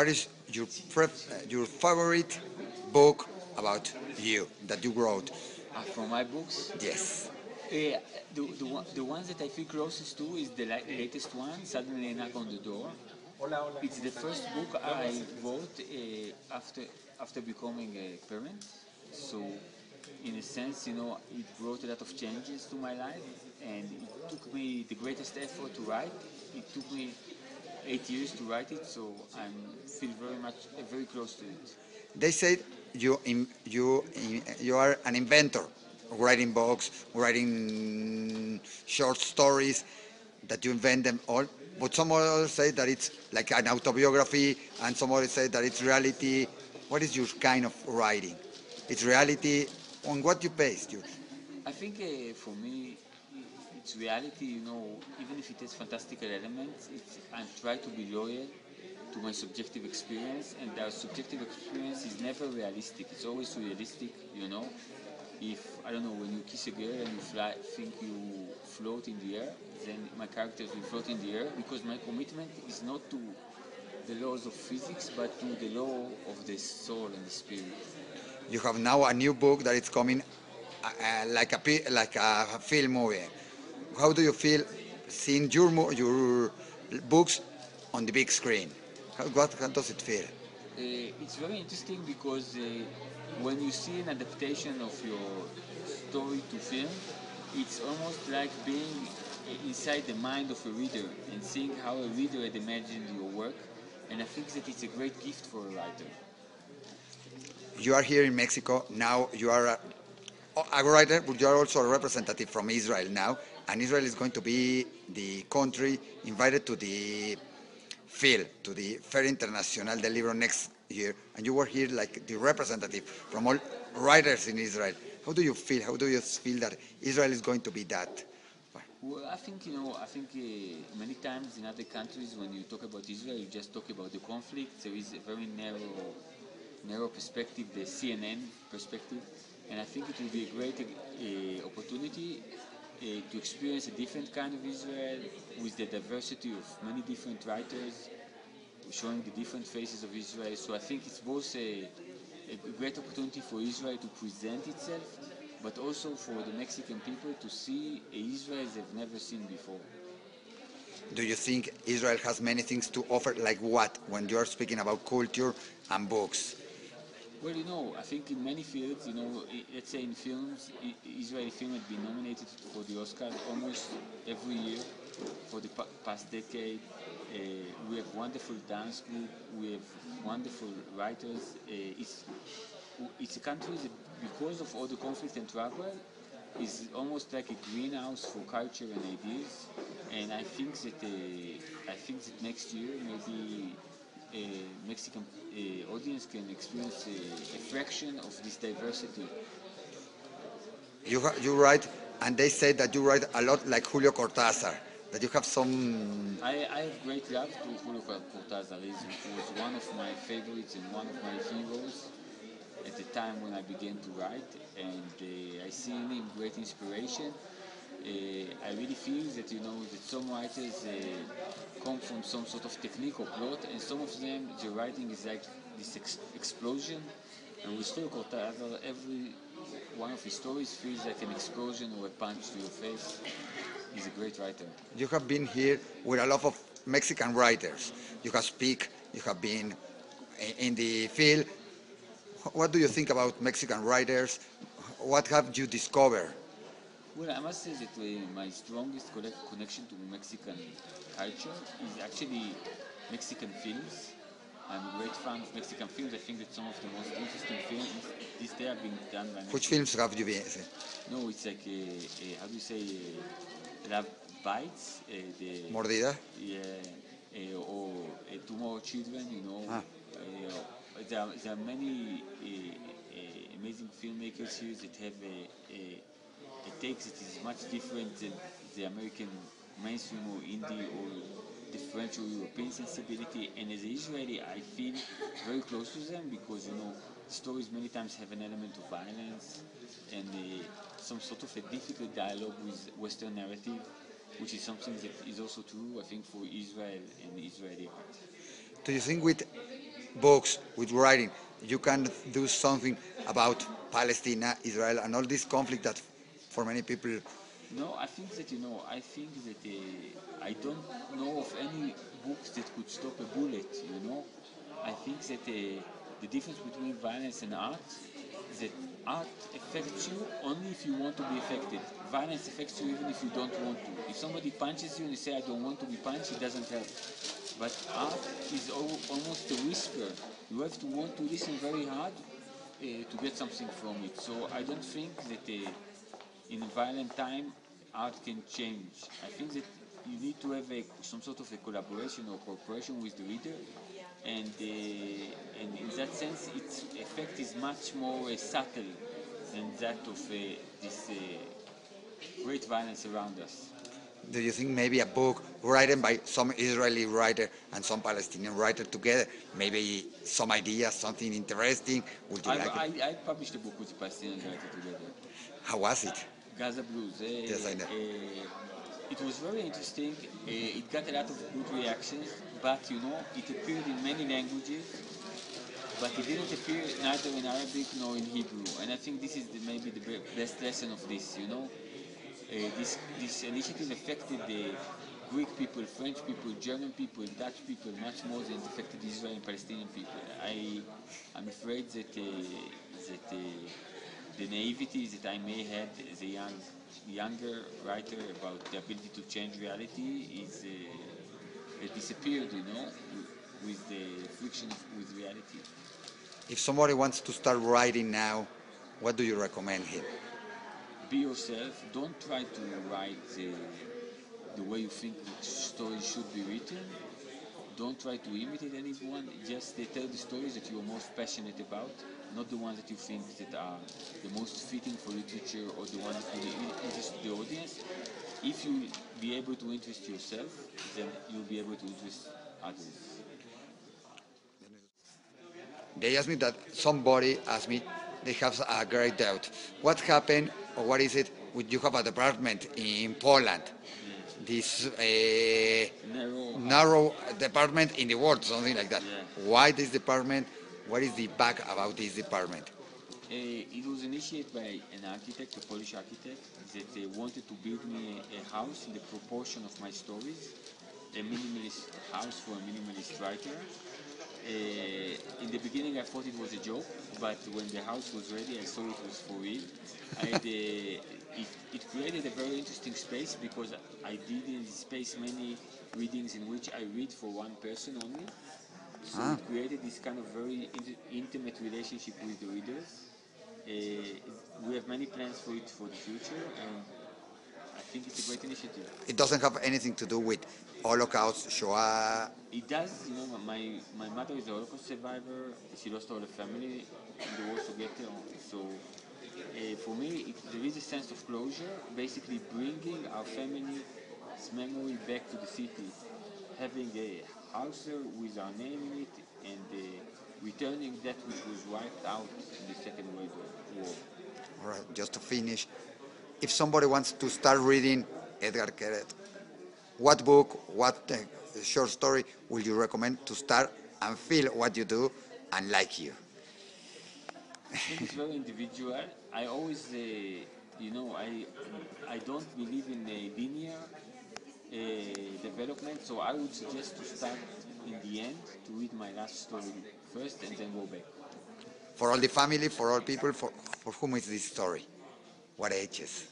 what is your favorite book about you that you wrote? From my books, Yes. the ones that I feel closest to is the latest one, Suddenly a Knock on the Door. It's the first book I wrote after becoming a parent. So, in a sense, it brought a lot of changes to my life, and it took me the greatest effort to write. It took me 8 years to write it, so I feel very close to it. They said you are an inventor, writing books, writing short stories, that you invent them all. But some others say that it's like an autobiography, and some others say that it's reality. What is your kind of writing? It's reality. On what you base you? I think for me, it's reality. Even if it has fantastical elements, I try to be loyal to my subjective experience, and that subjective experience is never realistic. It's always realistic. If I don't know, when you kiss a girl and you think you float in the air, then my characters will float in the air because my commitment is not to the laws of physics, but to the law of the soul and the spirit. You have now a new book that is coming, like a film movie. How do you feel seeing your books on the big screen? How does it feel? It's very interesting because when you see an adaptation of your story to film, it's almost like being inside the mind of a reader and seeing how a reader had imagined your work. And I think that it's a great gift for a writer. You are here in Mexico now. You are a writer, but you are also a representative from Israel now, and Israel is going to be the country invited to the to the Fair International del Libro next year, and you were here like the representative from all writers in Israel. How do you feel? How do you feel that Israel is going to be that? Well, I think many times in other countries when you talk about Israel, you just talk about the conflict. There is a very narrow perspective, the CNN perspective, and I think it will be a great opportunity to experience a different kind of Israel with the diversity of many different writers, showing the different faces of Israel. So I think it's both a great opportunity for Israel to present itself, but also for the Mexican people to see a Israel they've never seen before. Do you think Israel has many things to offer? Like what? When you are speaking about culture and books, Well, I think in many fields, let's say in films, Israeli film had been nominated for the Oscars almost every year for the past decade. We have wonderful dance group. We have wonderful writers. It's a country that, because of all the conflict and trouble, is almost like a greenhouse for culture and ideas. And I think that next year maybe a Mexican audience can experience a fraction of this diversity. you write, and they say that you write a lot like Julio Cortázar. That you have some. I have great love to Julio Cortázar. He was one of my favorites and one of my heroes at the time when I began to write, and I see in him great inspiration. I really feel that that some writers come from some sort of technique or plot, and some of them the writing is like this explosion. And with Julio Cortázar, every one of his stories feels like an explosion or a punch to your face. He's a great writer. You have been here with a lot of Mexican writers. You have speak. You have been in the field. What do you think about Mexican writers? What have you discovered? Well, I must say that my strongest connection to Mexican culture is actually Mexican films. I'm a great fan of Mexican films. I think that some of the most interesting films this day are being done by Which Mexican. films have you been? No, it's like how do you say, Love Bites, Mordida? yeah, or Tomorrow Children. Ah. There are many amazing filmmakers here that have a take that is much different than the American mainstream or indie or the French or European sensibility. And as an Israeli, I feel very close to them because stories many times have an element of violence and some sort of a difficult dialogue with Western narrative, which is something that is also true, I think, for Israel and Israeli art. Do you think with books, with writing, you can do something about Palestine, Israel, and all this conflict that for many people. No, I think that I think that I don't know of any books that could stop a bullet. I think that the difference between violence and art is that art affects you only if you want to be affected. Violence affects you even if you don't want to. If somebody punches you and you say I don't want to be punched, it doesn't help. But art is almost a whisper. You have to want to listen very hard to get something from it. So I don't think that in a violent time art can change. I think that you need to have some sort of a collaboration or cooperation with the reader, and in that sense, its effect is much more subtle than that of this great violence around us. Do you think maybe a book written by some Israeli writer and some Palestinian writer together, maybe some ideas, something interesting? Would you like it? I published a book with the Palestinian writer together, How was it? Gaza Blues. Yes, I know. It was very interesting. It got a lot of good reactions, but it appeared in many languages, but it didn't appear neither in Arabic nor in Hebrew. And I think this is maybe the best lesson of this. This initiative affected the Greek people, French people, German people, Dutch people much more than it affected Israeli and Palestinian people. I'm afraid that the naivety that I may had as a younger writer about the ability to change reality is it disappeared, with the friction with reality. If somebody wants to start writing now, what do you recommend him? Be yourself. Don't try to write the way you think the story should be written. Don't try to imitate anyone. Just tell the stories that you are most passionate about, not the ones that you think that are the most fitting for literature or the ones that will interest the audience. If you be able to interest yourself, then you'll be able to interest others. They asked me that somebody asked me, they have a great doubt. What happened, or what is it, when you have a department in Poland? Yes. This Narrow. narrow department in the world, something like that. Yeah. Why this department? What is the back about this department? It was initiated by an architect, a Polish architect, that wanted to build me a house in the proportion of my stories, a minimalist house for a minimalist writer. In the beginning, I thought it was a joke, but when the house was ready, I saw it was for real. It created a very interesting space because I did in this space many readings in which I read for one person only. So Ah, it created this kind of very intimate relationship with the readers. We have many plans for it for the future, and I think it's a great initiative. it doesn't have anything to do with Holocaust, Shoah. It does, my mother is a Holocaust survivor. She lost all her family in the war together. So for me, there is a sense of closure, basically bringing our family's memory back to the city, having a house there with our name in it, and returning that which was wiped out in the Second World War. All right, just to finish, if somebody wants to start reading Edgar Keter, what book, what short story would you recommend to start and feel what you do and like you? I think it's very individual. I always, I don't believe in a linear development, so I would suggest to start in the end to read my last story first and then go back. For all the family, for all people, for whom is this story? What ages?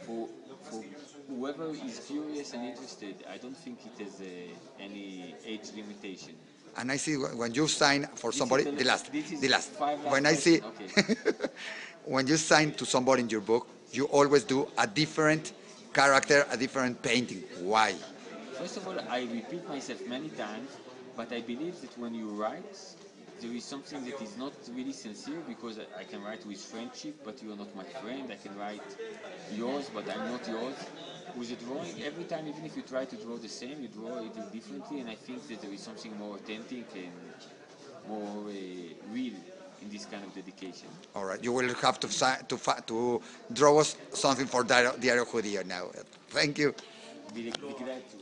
For, for whoever is curious and interested, I don't think it has any age limitation. And I see when you sign for This is somebody, the last, this is the last. five last When I see, question. Okay. when you sign to somebody in your book, you always do a different character, a different painting. Why? First of all, I repeat myself many times, but I believe that when you write, there is something that is not really sincere because I can write with friendship, but you are not my friend. I can write yours, but I'm not yours. With a drawing, every time, even if you try to draw the same, you draw it differently, and I think that there is something more authentic and more real in this kind of dedication. All right, you will have to to draw us something for Diario Judío now. Thank you. Be glad to.